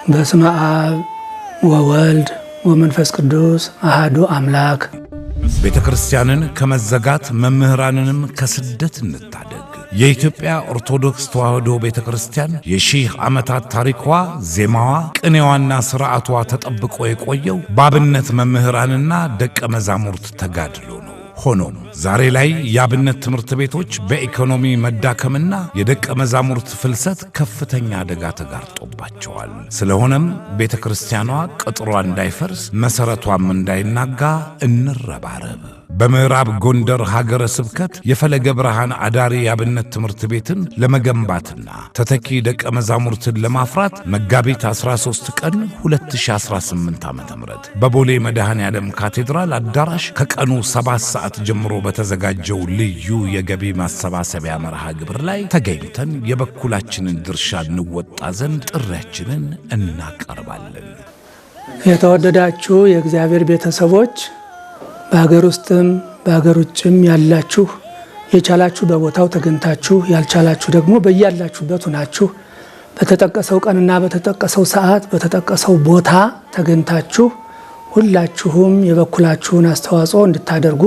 በስመ አብ ወወልድ ወመንፈስ ቅዱስ አሐዱ አምላክ። ቤተክርስቲያንን ከመዘጋት መምህራንንም ከስደት እንታደግ። የኢትዮጵያ ኦርቶዶክስ ተዋሕዶ ቤተክርስቲያን የሺህ ዓመታት ታሪኳ፣ ዜማዋ፣ ቅኔዋና ሥርዓቷ ተጠብቆ የቆየው በአብነት መምህራንና ደቀ መዛሙርት ተጋድሎ ነው። ሆኖም ዛሬ ላይ የአብነት ትምህርት ቤቶች በኢኮኖሚ መዳከምና የደቀ መዛሙርት ፍልሰት ከፍተኛ አደጋ ተጋርጦባቸዋል። ስለሆነም ቤተክርስቲያኗ ቅጥሯ እንዳይፈርስ መሠረቷም እንዳይናጋ እንረባረብ። በምዕራብ ጎንደር ሀገረ ስብከት የፈለገ ብርሃን አዳሪ የአብነት ትምህርት ቤትን ለመገንባትና ተተኪ ደቀ መዛሙርትን ለማፍራት መጋቢት 13 ቀን 2018 ዓ.ም በቦሌ መድኃኔ ዓለም ካቴድራል አዳራሽ ከቀኑ 7 ሰዓት ጀምሮ በተዘጋጀው ልዩ የገቢ ማሰባሰቢያ መርሃ ግብር ላይ ተገኝተን የበኩላችንን ድርሻ እንወጣ ዘንድ ጥሪያችንን እናቀርባለን። የተወደዳችሁ የእግዚአብሔር ቤተሰቦች፣ በሀገር ውስጥም በሀገር ውጭም ያላችሁ የቻላችሁ በቦታው ተገኝታችሁ ያልቻላችሁ ደግሞ በያላችሁበት ሆናችሁ በተጠቀሰው ቀንና በተጠቀሰው ሰዓት በተጠቀሰው ቦታ ተገኝታችሁ ሁላችሁም የበኩላችሁን አስተዋጽኦ እንድታደርጉ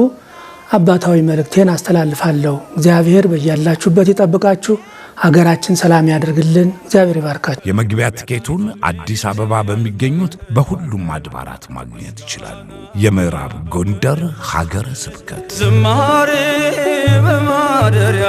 አባታዊ መልእክቴን አስተላልፋለሁ። እግዚአብሔር በያላችሁበት ይጠብቃችሁ፣ ሀገራችን ሰላም ያደርግልን፣ እግዚአብሔር ይባርካችሁ። የመግቢያ ትኬቱን አዲስ አበባ በሚገኙት በሁሉም አድባራት ማግኘት ይችላሉ። የምዕራብ ጎንደር ሀገረ ስብከት ዝማሬ በማደሪያ